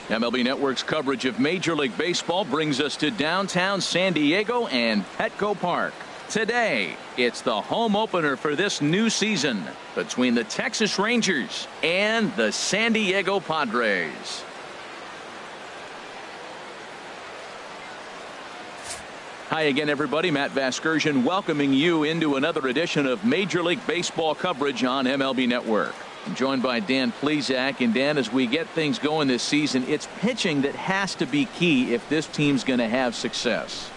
MLB Network's coverage of Major League Baseball brings us to downtown San Diego and Petco Park. Today, it's the home opener for this new season between the Texas Rangers and the San Diego Padres. Hi again, everybody. Matt Vasgersian welcoming you into another edition of Major League Baseball coverage on MLB Network. I'm joined by Dan Plesac. And Dan, as we get things going this season, it's pitching that has to be key if this team's going to have success.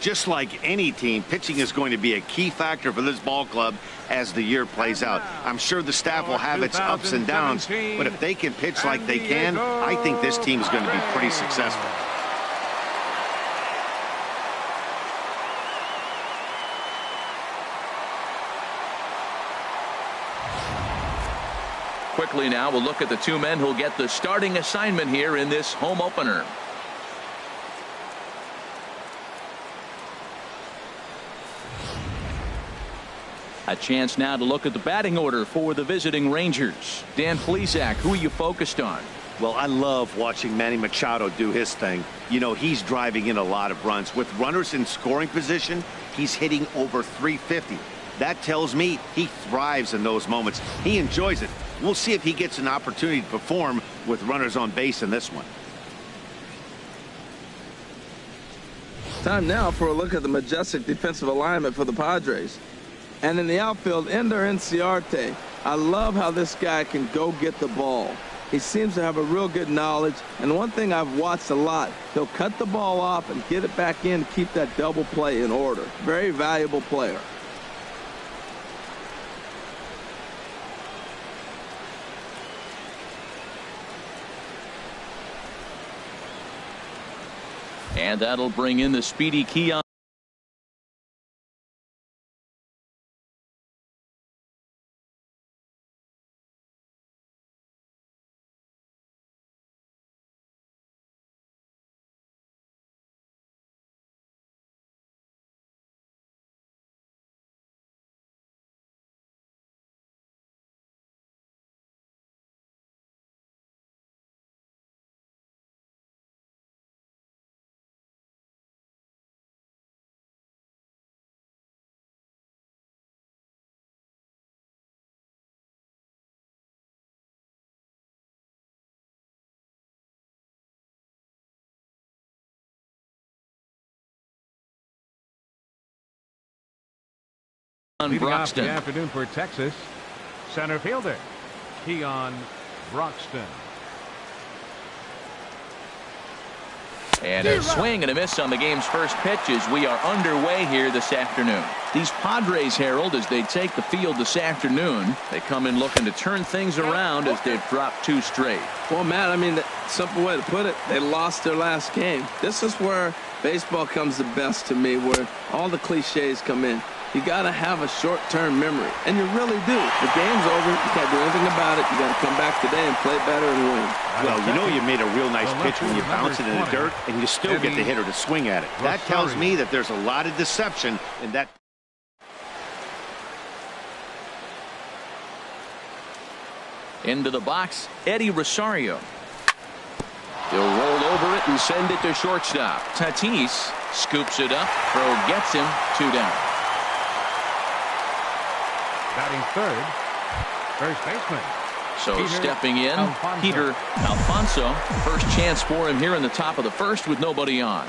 Just like any team, pitching is going to be a key factor for this ball club as the year plays out. I'm sure the staff will have its ups and downs, but if they can pitch like they can, I think this team is going to be pretty successful. Quickly now, we'll look at the two men who'll get the starting assignment here in this home opener. A chance now to look at the batting order for the visiting Rangers. Dan Plesac, who are you focused on? Well, I love watching Manny Machado do his thing. You know, he's driving in a lot of runs. With runners in scoring position, he's hitting over 350. That tells me he thrives in those moments. He enjoys it. We'll see if he gets an opportunity to perform with runners on base in this one. Time now for a look at the majestic defensive alignment for the Padres. And in the outfield, Ender Inciarte. I love how this guy can go get the ball. He seems to have a real good knowledge. And one thing I've watched a lot, he'll cut the ball off and get it back in to keep that double play in order. Very valuable player. And that'll bring in the speedy Keon. Leading off Broxton. the afternoon for Texas, center fielder Keon Broxton. And a swing and a miss on the game's first pitch as we are underway here this afternoon. These Padres, Harold, as they take the field this afternoon, they come in looking to turn things around as they've dropped two straight. Well, Matt, I mean, the simple way to put it, they lost their last game. This is where baseball comes the best to me, where all the cliches come in. You got to have a short-term memory, and you really do. The game's over. You can't do anything about it. You got to come back today and play better and win. Well, you know you made a real nice pitch when you bounce it in the dirt, and you still get the hitter to swing at it. That tells me that there's a lot of deception in that. Into the box, Eddie Rosario. He'll roll over it and send it to shortstop. Tatis scoops it up. Throw gets him. 2 down. Batting third, first baseman. So Peter stepping in, Alfonso. Peter Alfonso. First chance for him here in the top of the first with nobody on.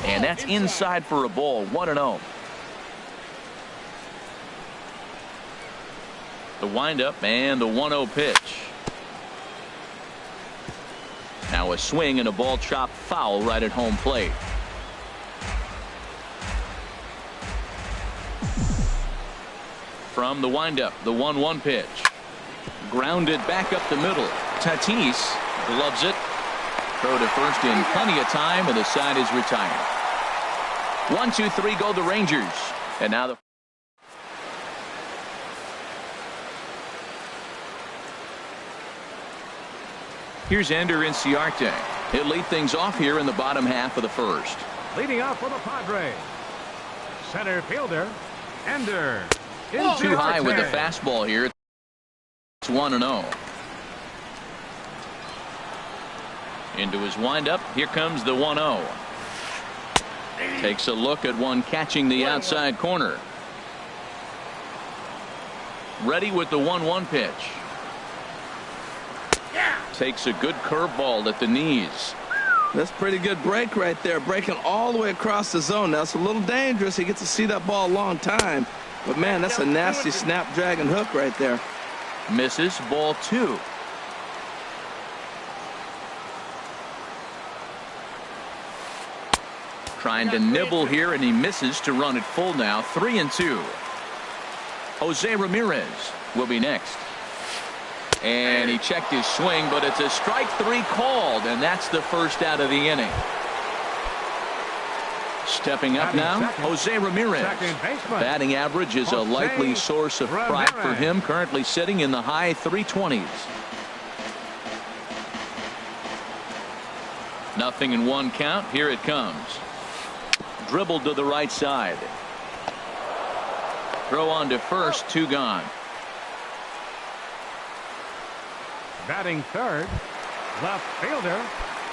And that's inside for a ball. 1-0. The windup and the 1-0 pitch. Now a swing and a ball chopped foul right at home plate. From the windup, the 1-1 pitch. Grounded back up the middle. Tatis gloves it. Throw to first in plenty of time, and the side is retired. 1-2-3 go the Rangers. And now the here's Ender Inciarte. He'll lead things off here in the bottom half of the first. Leading off for the Padres, center fielder Ender. Too high with the fastball here. It's 1-0. Into his windup. Here comes the 1-0. Takes a look at one catching the outside corner. Ready with the 1-1 pitch. Takes a good curveball at the knees. That's pretty good break right there. Breaking all the way across the zone. Now it's a little dangerous. He gets to see that ball a long time. But man, that's a nasty snapdragon hook right there. Misses. Ball 2. Trying to nibble here, and he misses to run it full now. 3-2. Jose Ramirez will be next. And he checked his swing, but it's a strike 3 called, and that's the first out of the inning. Stepping up now, Jose Ramirez. Batting average is a likely source of pride for him, currently sitting in the high 320s. 0-1 count. Here it comes. Dribbled to the right side. Throw on to first, 2 gone. Batting third, left fielder.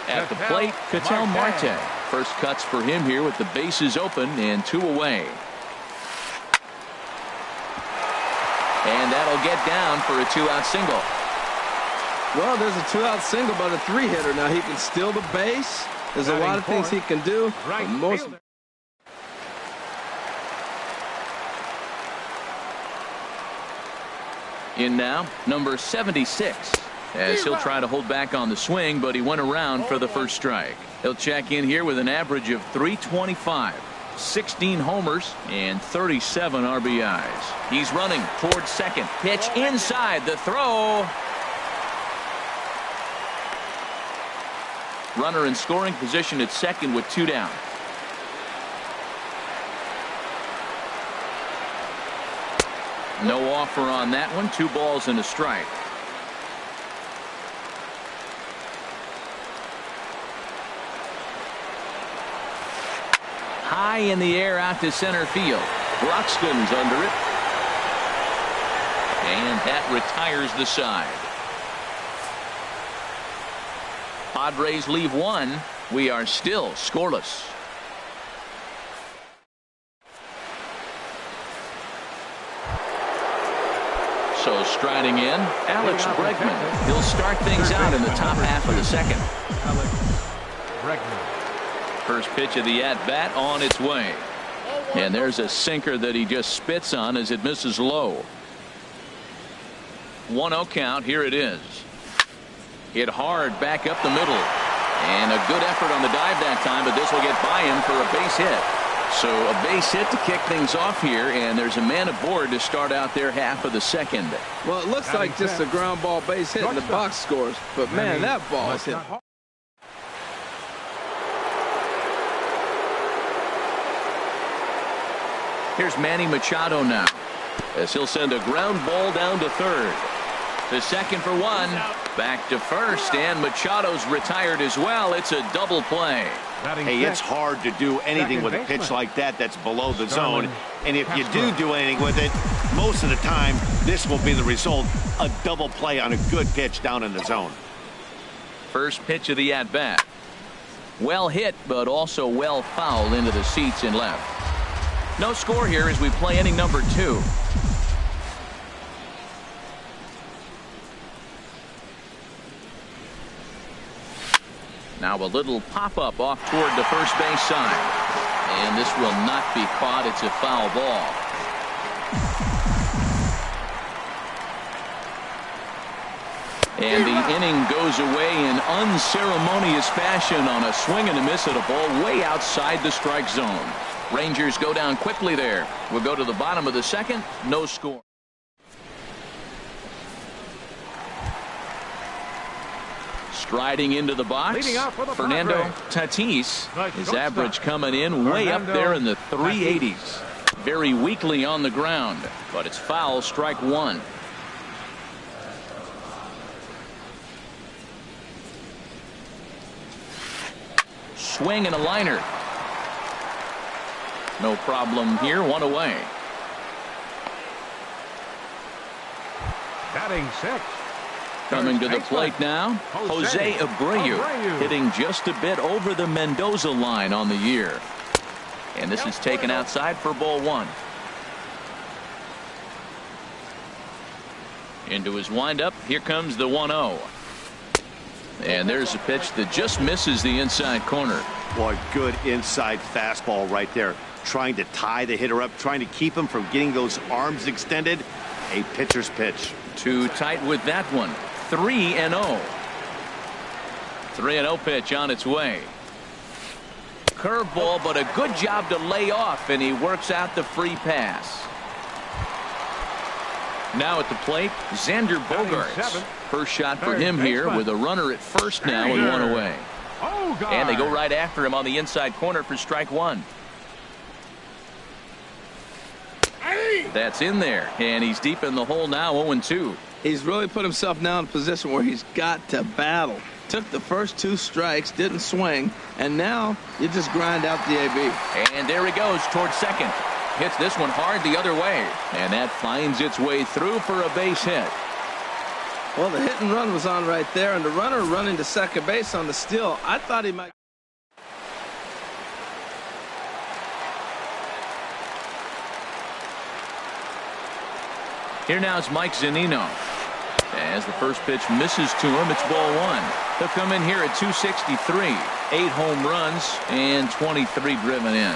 At the plate, Ketel Marte. First cuts for him here with the bases open and 2 away. And that'll get down for a 2-out single. Well, there's a 2-out single, but a 3-hitter. Now he can steal the base. There's a lot of things he can do. In now, number 76. As he'll try to hold back on the swing, but he went around for the first strike. He'll check in here with an average of .325, 16 homers, and 37 RBIs. He's running towards second. Pitch inside. The throw. Runner in scoring position at second with 2 down. No offer on that one. 2 balls and a strike. High in the air out to center field. Broxton's under it. And that retires the side. Padres leave 1. We are still scoreless. So striding in, Alex Bregman. He'll start things out in the top half of the second. Alex Bregman. First pitch of the at-bat on its way. And there's a sinker that he just spits on as it misses low. 1-0 count. Here it is. Hit hard back up the middle. And a good effort on the dive that time, but this will get by him for a base hit. So a base hit to kick things off here, and there's a man aboard to start out their half of the second. Well, it looks like just a ground ball base hit in the box scores. But man, that ball is hit hard. Here's Manny Machado now, as he'll send a ground ball down to third. To second for 1. Back to first, and Machado's retired as well. It's a double play. Hey, it's hard to do anything with a pitch like that that's below the zone. And if you do anything with it, most of the time, this will be the result. A double play on a good pitch down in the zone. First pitch of the at-bat. Well hit, but also well fouled into the seats in left. No score here as we play inning number 2. Now a little pop-up off toward the first base side. And this will not be caught. It's a foul ball. And the inning goes away in unceremonious fashion on a swing and a miss at a ball way outside the strike zone. Rangers go down quickly there. We'll go to the bottom of the second. No score. Striding into the box, Fernando Tatis. His average coming in way up there in the 380s. Very weakly on the ground, but it's foul, strike 1. Swing and a liner. No problem here, 1 away. Batting 6. Coming to the plate now, Jose Abreu, hitting just a bit over the Mendoza line on the year. And this is taken outside for ball one. Into his windup, here comes the 1-0. And there's a pitch that just misses the inside corner. Boy, good inside fastball right there. Trying to tie the hitter up, trying to keep him from getting those arms extended. A pitcher's pitch. Too tight with that one. 3-0. 3-0 pitch on its way. Curveball, but a good job to lay off, and he works out the free pass. Now at the plate, Xander Bogaerts. First shot for him here with a runner at first now and one away. And they go right after him on the inside corner for strike one. That's in there, and he's deep in the hole now, 0-2. He's really put himself now in a position where he's got to battle. Took the first 2 strikes, didn't swing, and now you just grind out the AB. And there he goes towards second. Hits this one hard the other way, and that finds its way through for a base hit. Well, the hit and run was on right there, and the runner running to second base on the steal. I thought he might. Here now is Mike Zunino. As the first pitch misses to him, it's ball one. He'll come in here at 263. 8 home runs and 23 driven in.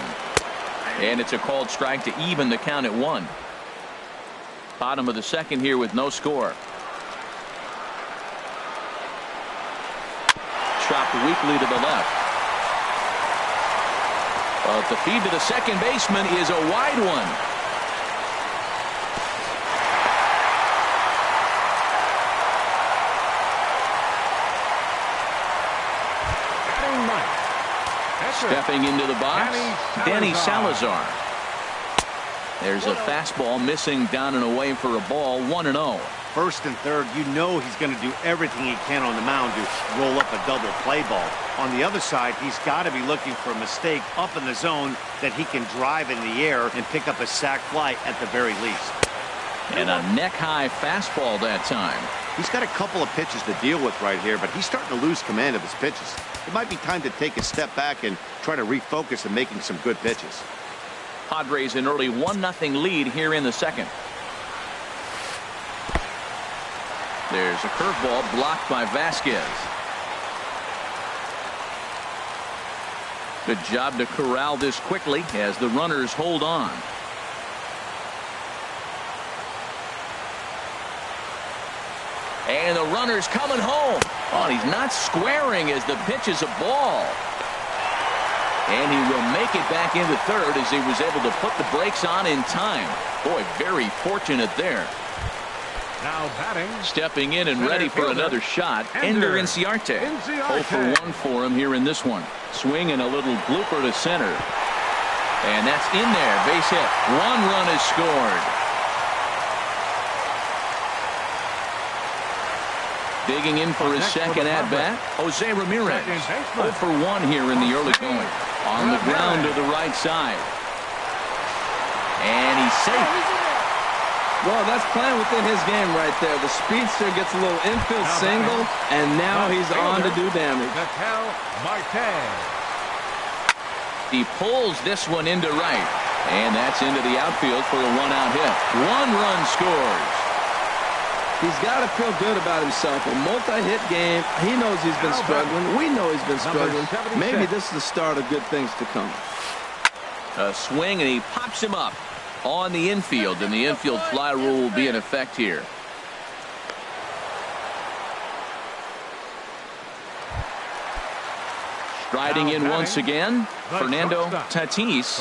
And it's a called strike to even the count at 1. Bottom of the second here with no score. Chopped weakly to the left. But the feed to the second baseman is a wide one. Stepping into the box, Danny Salazar. There's a fastball missing down and away for a ball, 1-0. First and third, you know he's going to do everything he can on the mound to roll up a double play ball. On the other side, he's got to be looking for a mistake up in the zone that he can drive in the air and pick up a sac fly at the very least. And a neck-high fastball that time. He's got a couple of pitches to deal with right here, but he's starting to lose command of his pitches. It might be time to take a step back and try to refocus on making some good pitches. Padres an early 1-0 lead here in the second. There's a curveball blocked by Vasquez. Good job to corral this quickly as the runners hold on. And the runner's coming home. Oh, he's not squaring as the pitch is a ball. And he will make it back into third as he was able to put the brakes on in time. Boy, very fortunate there. Now batting. Stepping in and ready for another shot, Ender Inciarte. 0 for 1 for him here in this one. Swing and a little blooper to center. And that's in there. Base hit. 1 run is scored. Digging in for his second at-bat, Jose Ramirez. 0 for 1 here in the early going. On the ground to the right side. And he's safe. Well, that's playing within his game right there. The speedster gets a little infield single, and now he's on to do damage. He pulls this one into right. And that's into the outfield for a 1-out hit. 1 run scores. He's got to feel good about himself. A multi-hit game. He knows he's been struggling. We know he's been struggling. Maybe this is the start of good things to come. A swing, and he pops him up on the infield, and the infield fly rule will be in effect here. Striding in once again, Fernando Tatis.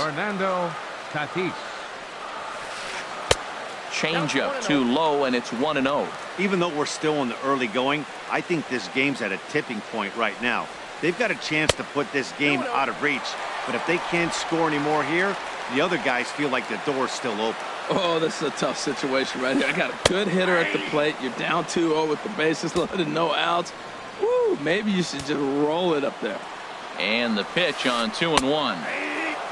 Changeup too low, and it's 1-0. Even though we're still in the early going, I think this game's at a tipping point right now. They've got a chance to put this game out of reach, but if they can't score anymore here, the other guys feel like the door's still open. Oh, this is a tough situation right here. I got a good hitter at the plate. You're down 2-0 with the bases loaded, no outs. Woo, maybe you should just roll it up there. And the pitch on 2-1.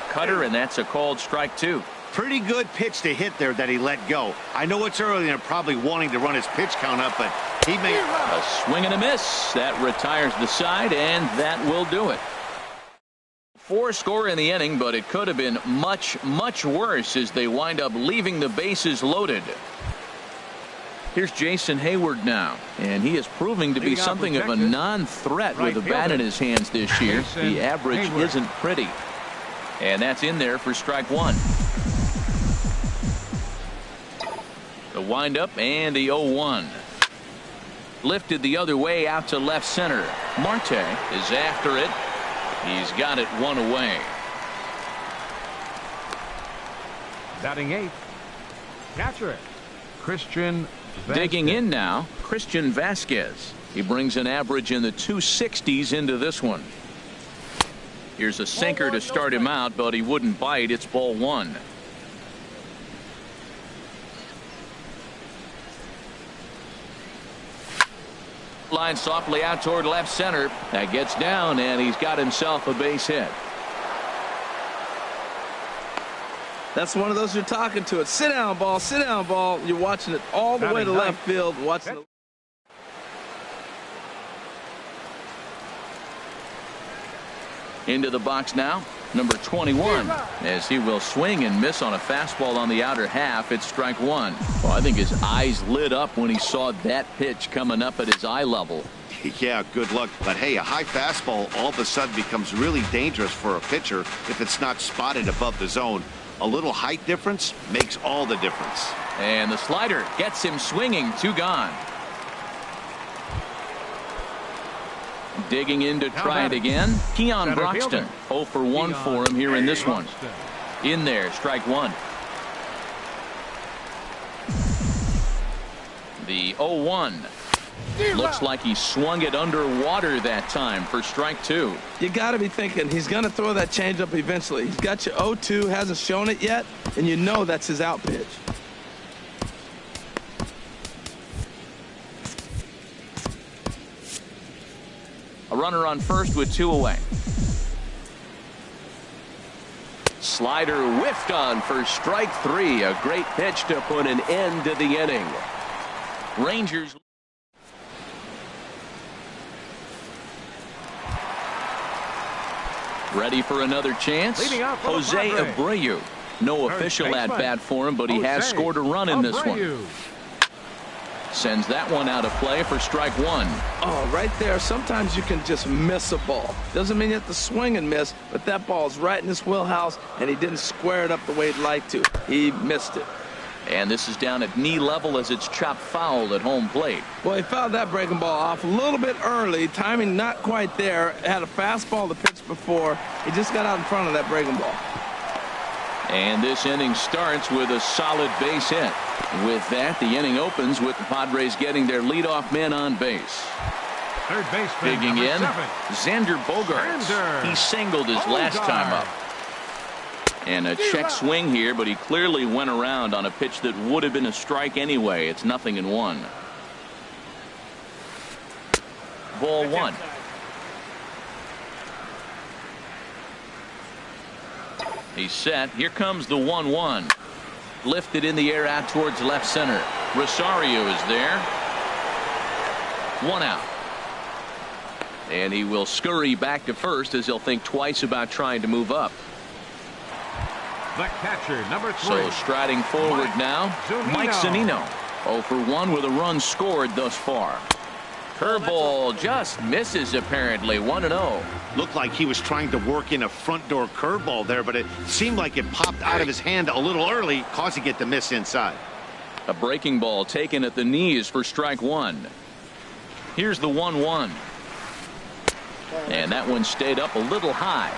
Cutter, and that's a called strike 2. Pretty good pitch to hit there that he let go. I know it's early and they're probably wanting to run his pitch count up, but He made a swing and a miss. That retires the side, and that will do it. 4 score in the inning, but it could have been much, much worse as they wind up leaving the bases loaded. Here's Jason Hayward now, and he is proving to be something of a non-threat with a bat in his hands this year. The average isn't pretty. And that's in there for strike 1. The windup and the 0-1. Lifted the other way out to left center. Marte is after it. He's got it 1 away. Batting 8th, catcher Christian Vasquez. Digging in now, Christian Vasquez. He brings an average in the 260s into this one. Here's a sinker to start him out, but he wouldn't bite. It's ball 1. Line softly out toward left center. That gets down, and he's got himself a base hit. That's one of those you're talking to. It's sit down ball, sit down ball. You're watching it all the way to left field. Watching it. Into the box now, number 21, as he will swing and miss on a fastball on the outer half. It's strike 1. Well, I think his eyes lit up when he saw that pitch coming up at his eye level. Yeah, good luck. But hey, a high fastball all of a sudden becomes really dangerous for a pitcher if it's not spotted above the zone. A little height difference makes all the difference. And the slider gets him swinging. 2 gone. Digging in to try it again. Keon Broxton. 0 for 1 for him here in this one. In there, strike 1. The 0-1. Looks like he swung it underwater that time for strike 2. You got to be thinking he's going to throw that changeup eventually. He's got your 0-2, hasn't shown it yet, and you know that's his out pitch. A runner on first with 2 away. Slider whiffed on for strike 3. A great pitch to put an end to the inning. Rangers. Ready for another chance. Jose Abreu. No official at bat for him, but he has scored a run in this one. Sends that one out of play for strike 1. Oh, right there. Sometimes you can just miss a ball. Doesn't mean you have to swing and miss, but that ball's right in his wheelhouse, and he didn't square it up the way he'd like to. He missed it. And this is down at knee level as it's chopped foul at home plate. Well, he fouled that breaking ball off a little bit early. Timing not quite there. Had a fastball to pitch before. He just got out in front of that breaking ball. And this inning starts with a solid base hit. With that, the inning opens with the Padres getting their leadoff man on base. Third baseman, digging in, 7. Xander Bogaerts. He singled his last time up. And a check swing here, but he clearly went around on a pitch that would have been a strike anyway. It's 0-1. Ball 1. He's set. Here comes the 1-1. Lifted in the air out towards left center. Rosario is there. 1 out. And he will scurry back to first as he'll think twice about trying to move up. The catcher, number 3. So striding forward now, Mike Zunino. 0 for 1 with a run scored thus far. Curveball just misses apparently. 1-0. Looked like he was trying to work in a front door curveball there, but it seemed like it popped out of his hand a little early, causing it to miss inside. A breaking ball taken at the knees for strike 1. Here's the 1-1. And that one stayed up a little high.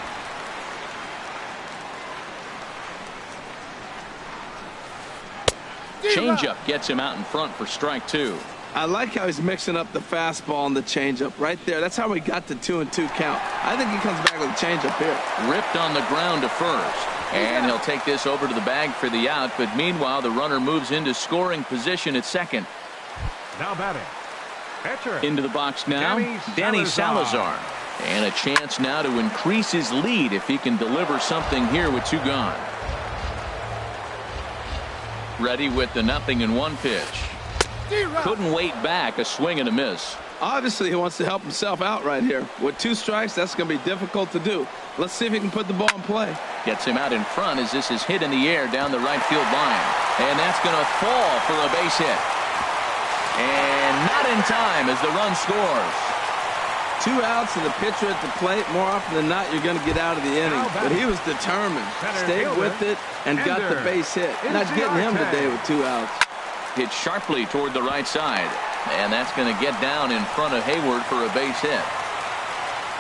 Changeup gets him out in front for strike 2. I like how he's mixing up the fastball and the changeup right there. That's how we got the 2-2 count. I think he comes back with a changeup here. Ripped on the ground to first. And he'll take this over to the bag for the out. But meanwhile, the runner moves into scoring position at second. Now batting. Pitcher. Into the box now, Danny Salazar. And a chance now to increase his lead if he can deliver something here with 2 gone. Ready with the 0-1 pitch. Couldn't wait back. A swing and a miss. Obviously, he wants to help himself out right here. With 2 strikes, that's going to be difficult to do. Let's see if he can put the ball in play. Gets him out in front as this is hit in the air down the right field line. And that's going to fall for a base hit. And not in time as the run scores. 2 outs and the pitcher at the plate. More often than not, you're going to get out of the inning. But he was determined. Stayed with it and got the base hit. Not getting him today with 2 outs. Hit sharply toward the right side. And that's going to get down in front of Hayward for a base hit.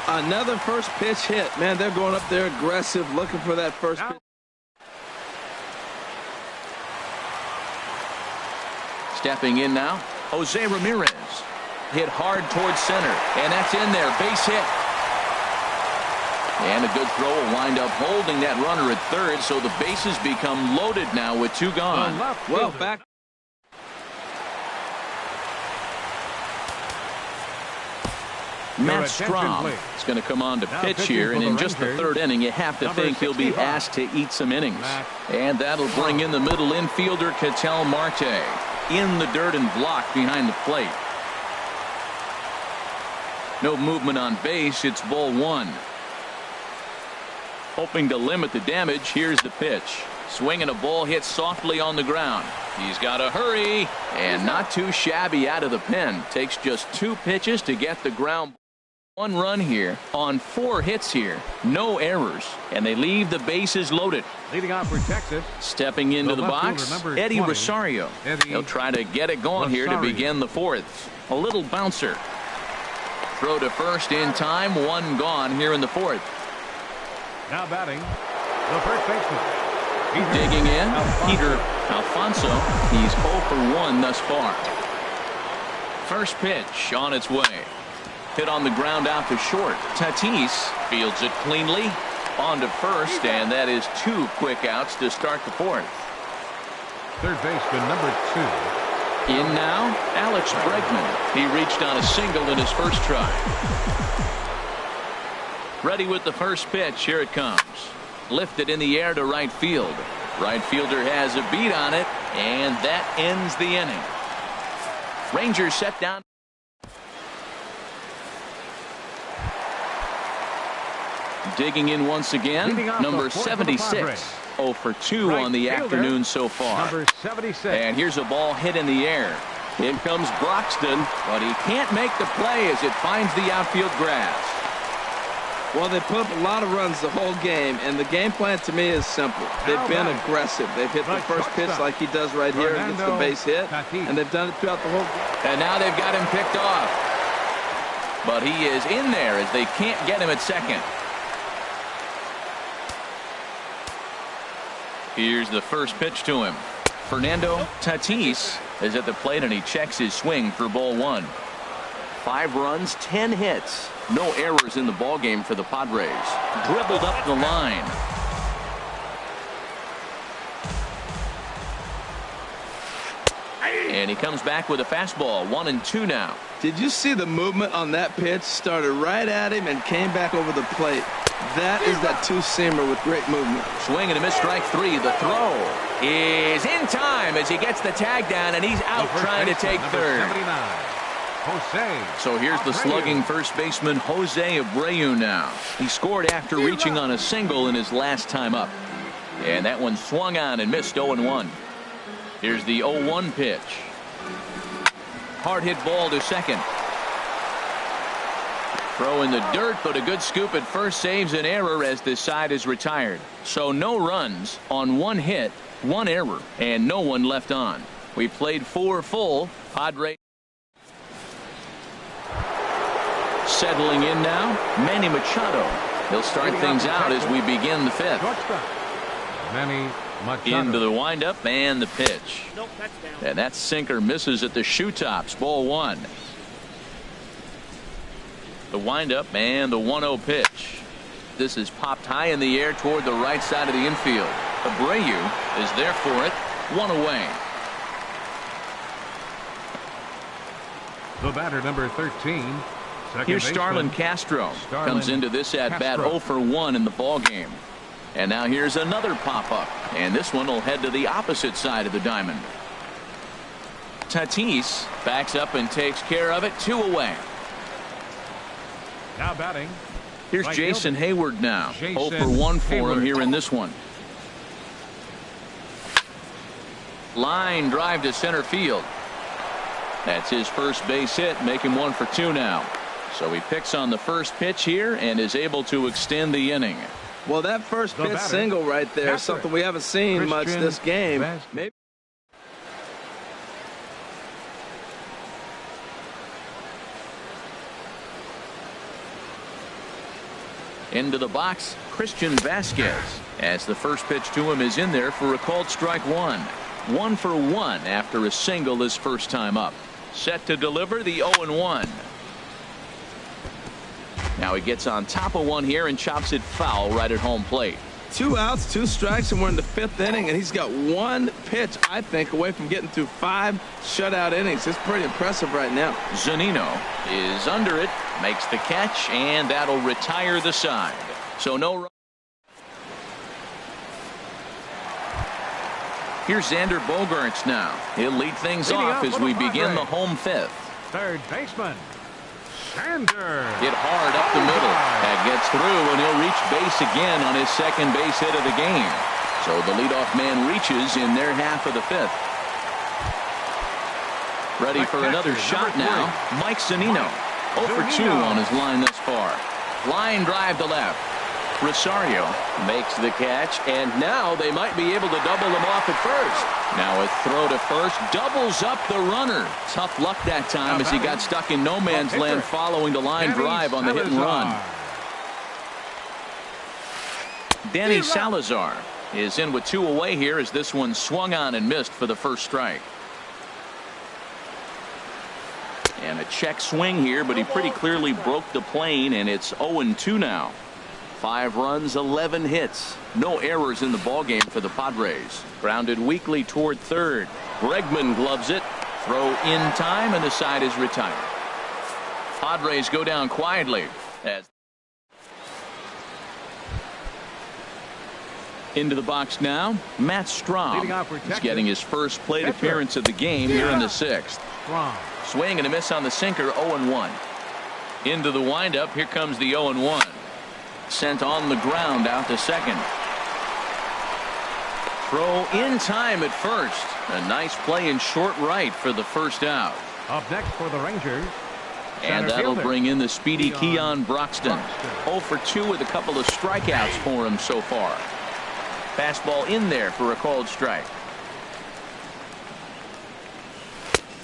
Another first pitch hit. Man, they're going up there aggressive, looking for that first pitch. Stepping in now, Jose Ramirez. Hit hard towards center. And that's in there. Base hit. And a good throw will wind up holding that runner at third, so the bases become loaded now with 2 gone. Well, back. Matt Strahm is going to come on to pitch here, and in just the 3rd inning, you have to think he'll be asked to eat some innings. And that'll bring in the middle infielder, Ketel Marte, in the dirt and blocked behind the plate. No movement on base. It's ball 1. Hoping to limit the damage. Here's the pitch. Swing and a ball hit softly on the ground. He's got to hurry, and not too shabby out of the pen. Takes just 2 pitches to get the ground. 1 run here on 4 hits here. No errors, and they leave the bases loaded. Leading off for Texas. Stepping into the box, Eddie Rosario. He'll try to get it going here to begin the 4th. A little bouncer. Throw to first in time. 1 gone here in the 4th. Now batting, the first baseman. Digging in, Peter Alfonso. He's 0 for 1 thus far. First pitch on its way. Hit on the ground out to short. Tatis fields it cleanly. On to first, and that is 2 quick outs to start the 4th. Third baseman number 2. In now, Alex Bregman. He reached on a single in his first try. Ready with the first pitch. Here it comes. Lifted in the air to right field. Right fielder has a beat on it, and that ends the inning. Rangers set down. Digging in once again, number 76. 0 for 2 on the afternoon so far. Number 76. And here's a ball hit in the air. In comes Broxton, but he can't make the play as it finds the outfield grass. Well, they put up a lot of runs the whole game, and the game plan to me is simple. They've been aggressive. They've hit the first pitch like he does right here and gets the base hit, and they've done it throughout the whole game. And now they've got him picked off. But he is in there as they can't get him at second. Here's the first pitch to him. Fernando Tatis is at the plate, and he checks his swing for ball 1. 5 runs, 10 hits. No errors in the ballgame for the Padres. Dribbled up the line. And he comes back with a fastball. 1-2 now. Did you see the movement on that pitch? Started right at him and came back over the plate. That is that 2-seamer with great movement. Swing and a miss, strike 3. The throw is in time as he gets the tag down, and he's out trying to take third. So here's the slugging first baseman Jose Abreu now. He scored after reaching on a single in his last time up. And that one swung on and missed. 0-1. Here's the 0-1 pitch. Hard hit ball to second. Throw in the dirt, but a good scoop at first saves an error as this side is retired. So no runs on 1 hit, 1 error, and no one left on. We played 4 full. Padres settling in now. Manny Machado. He'll start things out as we begin the 5th. Manny Machado. Into the windup and the pitch. And that sinker misses at the shoe tops. Ball 1. The windup and the 1-0 pitch. This is popped high in the air toward the right side of the infield. Abreu is there for it. 1 away. The batter number 13. Here's Starlin Castro. Comes into this at bat 0 for 1 in the ball game. And now here's another pop up, and this one will head to the opposite side of the diamond. Tatis backs up and takes care of it. 2 away. Now batting. Here's Right Jason fielder. Hayward now. Jason 0 for 1 for Hayward. him here in this one. Line drive to center field. That's his first base hit, making 1 for 2 now. So he picks on the first pitch here and is able to extend the inning. Well, that first The pitch batter, single right there is something we haven't seen much Christian this game. Vasquez. Maybe. Into the box, Christian Vasquez, as the first pitch to him is in there for a called strike 1. 1 for 1 after a single his first time up. Set to deliver the 0-1. Now he gets on top of one here and chops it foul right at home plate. 2 outs, 2 strikes, and we're in the 5th inning, and he's got 1 pitch, I think, away from getting through 5 shutout innings. It's pretty impressive right now. Zunino is under it, makes the catch, and that'll retire the side. So no run. Here's Xander Bogaerts now. He'll lead things Leading off up as for the we begin Padres. the home 5th. Third baseman. Sander. Hit hard up the middle. That gets through, and he'll reach base again on his second base hit of the game. So the leadoff man reaches in their half of the 5th. Ready for another shot now. Mike Zunino. 0 for 2 on his line thus far. Line drive to left. Rosario makes the catch, and now they might be able to double them off at first. Now a throw to first doubles up the runner. Tough luck that time as he got stuck in no man's land following the line drive on the hit and run. Danny Salazar is in with 2 away here as this one swung on and missed for the first strike. And a check swing here, but he pretty clearly broke the plane, and it's 0-2 now. 5 runs, 11 hits. No errors in the ballgame for the Padres. Grounded weakly toward third. Bregman gloves it. Throw in time, and the side is retired. Padres go down quietly. As into the box now, Matt Strahm. He's getting his first plate appearance of the game here in the 6th. Swing and a miss on the sinker, 0-1. Into the windup, here comes the 0-1. Sent on the ground out to second. Throw in time at first. A nice play in short right for the first out. Up next for the Rangers. And that'll bring in the speedy Keon Broxton. 0 for 2 with a couple of strikeouts for him so far. Fastball in there for a called strike.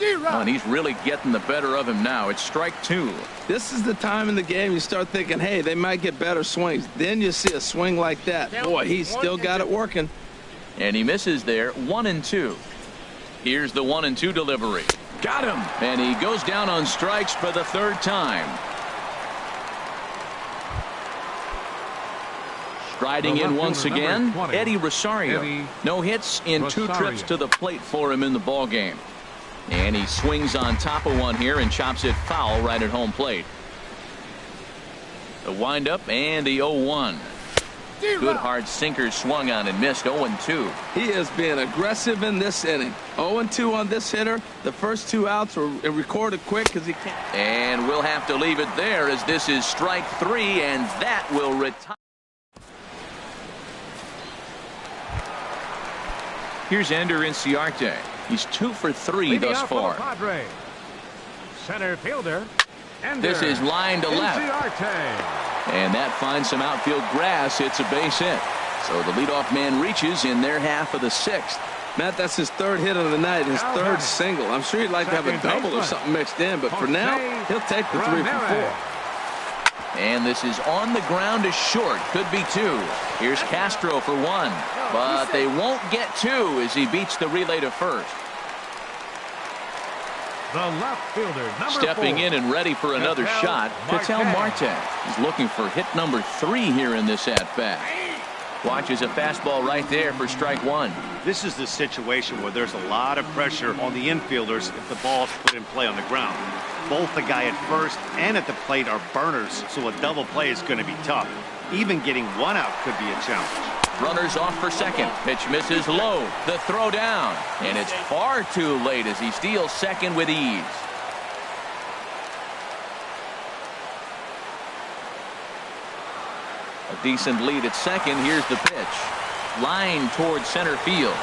Oh, and he's really getting the better of him now. It's strike 2. This is the time in the game you start thinking, hey, they might get better swings. Then you see a swing like that. Boy, he's still got it working. And he misses there. 1-2. Here's the 1-2 delivery. Got him. And he goes down on strikes for the 3rd time. Striding in once again, Eddie Rosario. No hits in 2 trips to the plate for him in the ballgame. And he swings on top of one here and chops it foul right at home plate. The windup and the 0-1. Good hard sinker swung on and missed. 0-2. He is being aggressive in this inning. 0-2 on this hitter. The first 2 outs were recorded quick because he can't. And we'll have to leave it there as this is strike 3, and that will retire. Here's Ender Inciarte. He's 2 for 3 thus far. Center fielder. This is line to left. And that finds some outfield grass. It's a base hit. So the leadoff man reaches in their half of the 6th. Matt, that's his 3rd hit of the night, his 3rd single. I'm sure he'd like to have a double or something mixed in, but for now, he'll take the 3 for 4. And this is on the ground to short. Could be 2. Here's Castro for 1. But they won't get 2 as he beats the relay to first. The left fielder, number Stepping 4. in and ready for another shot, Ketel Marte. He's looking for hit number 3 here in this at-bat. Watches a fastball right there for strike 1. This is the situation where there's a lot of pressure on the infielders if the ball's put in play on the ground. Both the guy at first and at the plate are burners, so a double play is going to be tough. Even getting 1 out could be a challenge. Runners off for second. Pitch misses low. The throw down. And it's far too late as he steals second with ease. A decent lead at second. Here's the pitch. Line towards center field.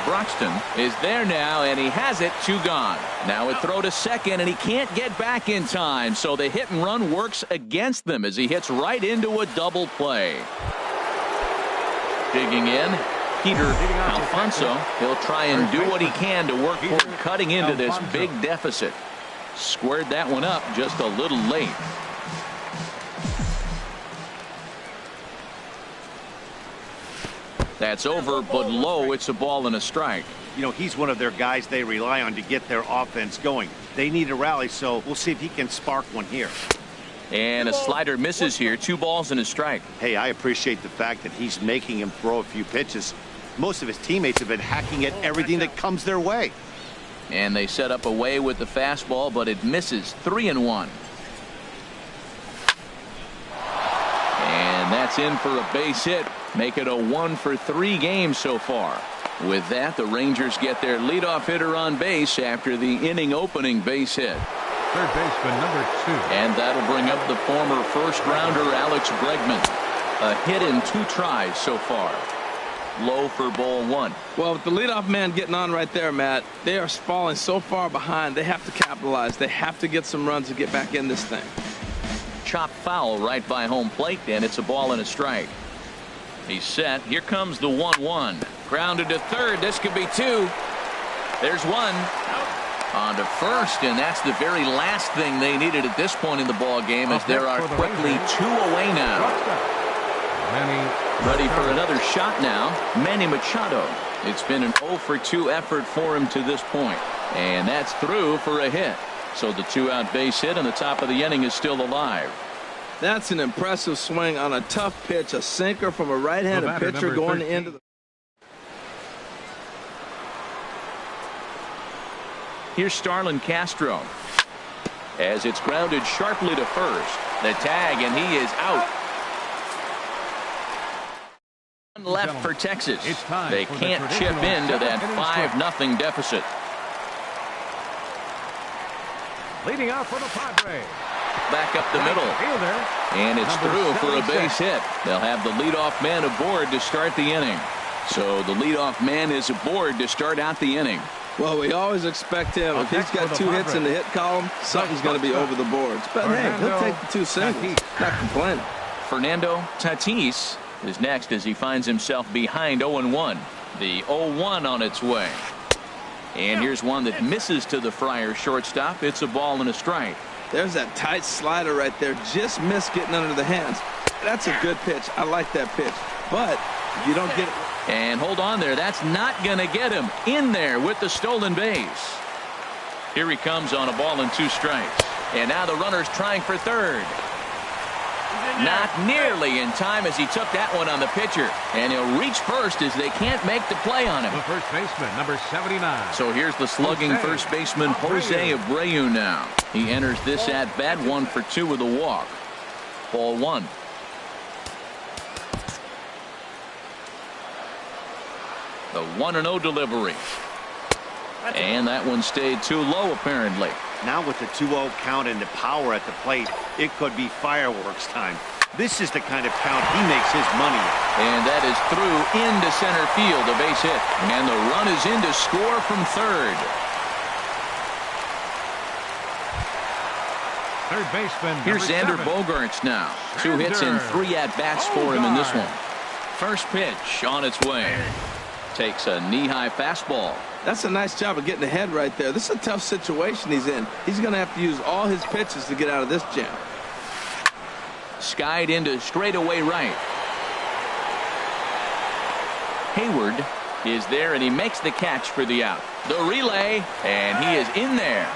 Broxton is there now, and he has it. 2 gone. Now a throw to second, and he can't get back in time. So the hit and run works against them as he hits right into a double play. Digging in, Peter Alfonso. He'll try and do what he can to work toward cutting into this big deficit. Squared that one up just a little late. That's over, but low. It's a ball and a strike. You know, he's one of their guys they rely on to get their offense going. They need a rally, so we'll see if he can spark one here. And a slider misses here. 2 balls and a strike. Hey, I appreciate the fact that he's making him throw a few pitches. Most of his teammates have been hacking at everything that comes their way. And they set up away with the fastball, but it misses. 3-1. And that's in for a base hit. Make it a 1-for-3 game so far. With that, the Rangers get their leadoff hitter on base after the inning opening base hit. Third baseman number 2. And that'll bring up the former first-rounder Alex Bregman. A hit in 2 tries so far. Low for ball 1. Well, with the leadoff man getting on right there, Matt, they are falling so far behind. They have to capitalize. They have to get some runs to get back in this thing. Chop foul right by home plate, and it's a ball and a strike. He's set. Here comes the 1-1. Grounded to third. This could be 2. There's 1. On to first, and that's the very last thing they needed at this point in the ball game, as there are quickly 2 away now. Ready for another shot now. Manny Machado. It's been an 0-for-2 effort for him to this point, and that's through for a hit. So the 2-out base hit, and the top of the inning is still alive. That's an impressive swing on a tough pitch, a sinker from a right-handed pitcher going into the. Here's Starlin Castro as it's grounded sharply to first. The tag, and he is out. Left for Texas. They can't chip into that 5-0 deficit. Leading off for the Padres. Back up the middle. And it's through for a base hit. They'll have the leadoff man aboard to start the inning. So the leadoff man is aboard to start out the inning. Well, we always expect him. If he's got 2 hits in the hit column, something's going to be over the boards. But hey, he'll take the 2 singles. Not complaining. Fernando Tatis is next as he finds himself behind 0-1. The 0-1 on its way. And here's one that misses to the Friars shortstop. It's a ball and a strike. There's that tight slider right there. Just missed getting under the hands. That's a good pitch. I like that pitch. But you don't get it. And hold on there. That's not going to get him in there with the stolen base. Here he comes on a ball and 2 strikes. And now the runner's trying for third. Not nearly in time as he took that one on the pitcher. And he'll reach first as they can't make the play on him. The first baseman, number 79. So here's the slugging first baseman, Jose Abreu now. He enters this at-bat 1-for-2 with a walk. Ball 1. The 1-0 delivery. And that one stayed too low, apparently. Now with the 2-0 count and the power at the plate, it could be fireworks time. This is the kind of count he makes his money. And that is through into center field, a base hit. And the run is in to score from third. Third baseman. Here's Xander Bogaerts now. 2 hits and 3 at-bats for him in this one. First pitch on its way. Takes a knee-high fastball. That's a nice job of getting ahead right there. This is a tough situation he's in. He's going to have to use all his pitches to get out of this jam. Skied into straightaway right. Hayward is there, and he makes the catch for the out. The relay, and he is in there.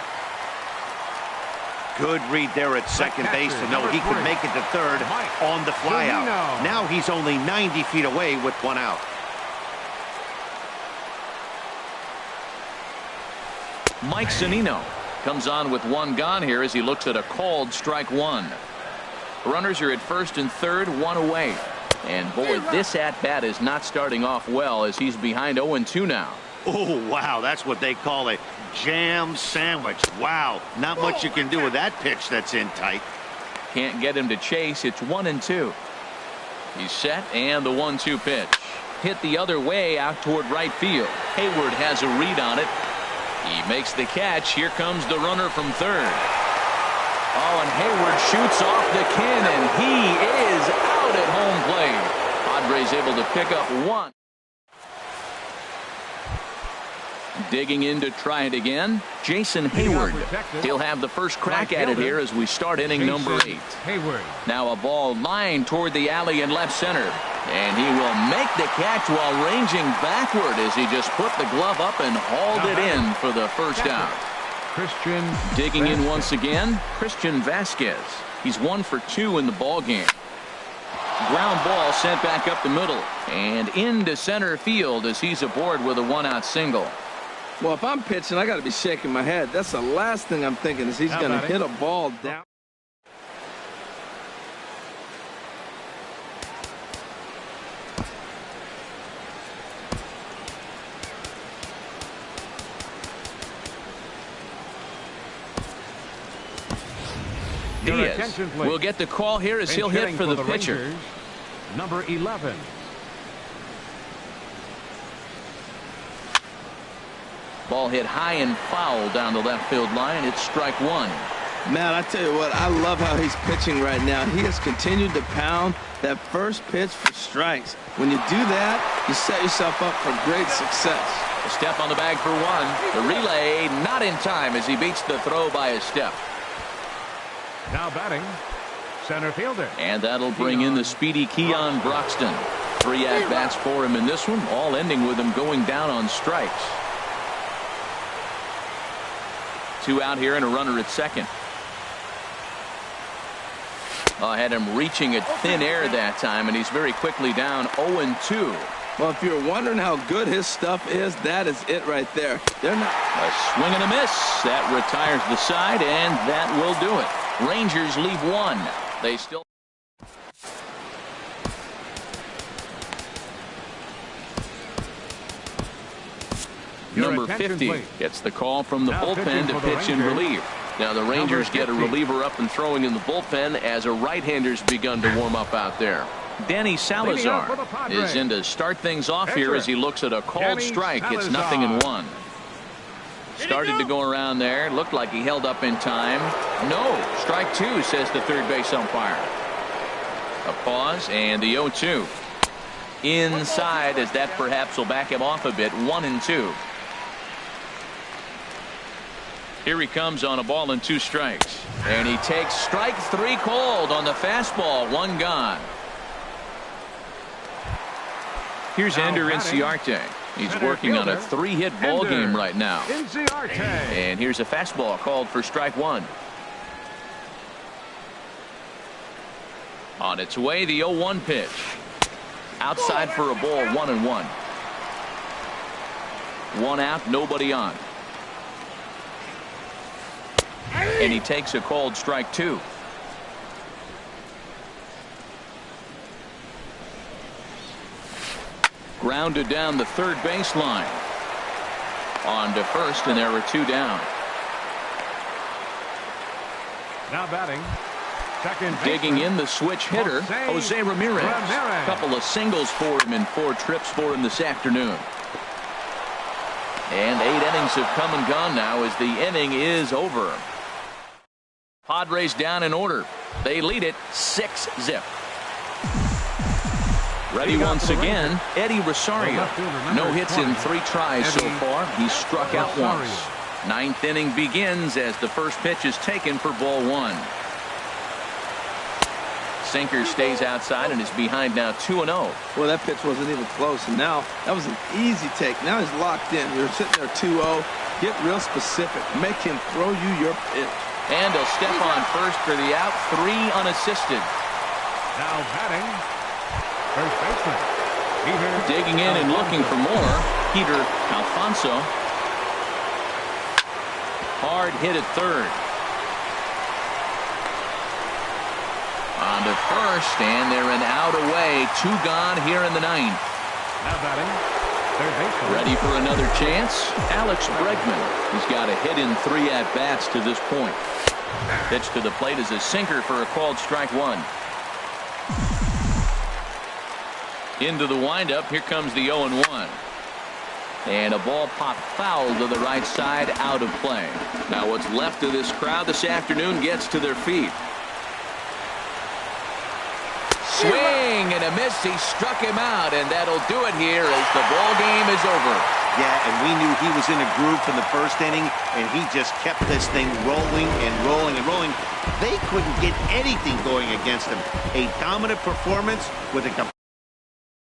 Good read there at second base to know he could make it to third on the flyout. Now he's only 90 feet away with 1 out. Mike Zunino comes on with 1 gone here as he looks at a called strike 1. Runners are at first and third, 1 away. And boy, this at-bat is not starting off well as he's behind 0-2 now. Oh, wow, that's what they call a jam sandwich. Wow, not much you can do with that pitch that's in tight. Can't get him to chase. It's 1-2. He's set, and the 1-2 pitch. Hit the other way out toward right field. Hayward has a read on it. He makes the catch. Here comes the runner from third. Oh, and Hayward shoots off the cannon. He is out at home plate. Padres able to pick up one. Digging in to try it again, Jason Hayward. He'll have the first crack at it here as we start inning number 8. Hayward. Now a ball lined toward the alley in left center. And he will make the catch while ranging backward as he just put the glove up and hauled it in for the first out. Christian digging in once again, Christian Vasquez. He's 1 for 2 in the ball game. Ground ball sent back up the middle and into center field as he's aboard with a 1-out single. Well, if I'm pitching, I got to be shaking my head. That's the last thing I'm thinking is he's going to hit a ball down. Diaz will get the call here as he'll hit for the pitcher. Rangers, number 11. Ball hit high and foul down the left field line. It's strike 1. Man, I tell you what, I love how he's pitching right now. He has continued to pound that first pitch for strikes. When you do that, you set yourself up for great success. A step on the bag for 1. The relay not in time as he beats the throw by a step. Now batting, center fielder. And that'll bring in the speedy Keon Broxton. 3 at-bats for him in this one, all ending with him going down on strikes. 2 out here and a runner at second. I had him reaching at thin air that time, and he's very quickly down 0-2. Well, if you're wondering how good his stuff is, that is it right there. They're not. A swing and a miss. That retires the side, and that will do it. Rangers leave 1. They still. Number 50 gets the call from the bullpen to pitch in relief. Now the Rangers get a reliever up and throwing in the bullpen as a right-hander's begun to warm up out there. Danny Salazar is in to start things off here as he looks at a called strike. It's 0-1. Started to go around there. Looked like he held up in time. No. Strike 2, says the third base umpire. A pause and the 0-2. Inside as that perhaps will back him off a bit. 1-2. Here he comes on a ball and 2 strikes. And he takes strike 3 called on the fastball. 1 gone. Here's Ender Inciarte. He's working on a 3-hit ball game right now. And here's a fastball called for strike 1. On its way, the 0-1 pitch. Outside for a ball, 1-1. 1 out, nobody on. And he takes a called strike 2. Grounded down the third baseline. On to first, and there were 2 down. Now batting, second digging in the switch hitter, Jose Ramirez. A couple of singles for him in 4 trips for him this afternoon. And 8 innings have come and gone now as the inning is over. Padres down in order. They lead it 6-0. Ready once again, Eddie Rosario. No hits in 3 tries so far. He's struck out once. 9th inning begins as the first pitch is taken for ball 1. Sinker stays outside and is behind now 2-0. Well, that pitch wasn't even close, and now that was an easy take. Now he's locked in. You're sitting there 2-0. Get real specific. Make him throw you your pitch. And he'll step on first for the out. 3 unassisted. Now batting, first baseman. Digging in and looking for more, Peter Alfonso. Hard hit at third. On to first, and they're an out away. 2 gone here in the 9th. Now batting, third baseman. Ready for another chance? Alex Bregman. He's got a hit in 3 at-bats to this point. Pitch to the plate is a sinker for a called strike 1. Into the windup. Here comes the 0-1. And a ball popped foul to the right side, out of play. Now what's left of this crowd this afternoon gets to their feet. Swing and a miss. He struck him out, and that'll do it here as the ball game is over. Yeah, and we knew he was in a groove from the first inning, and he just kept this thing rolling and rolling and rolling. They couldn't get anything going against him. A dominant performance with a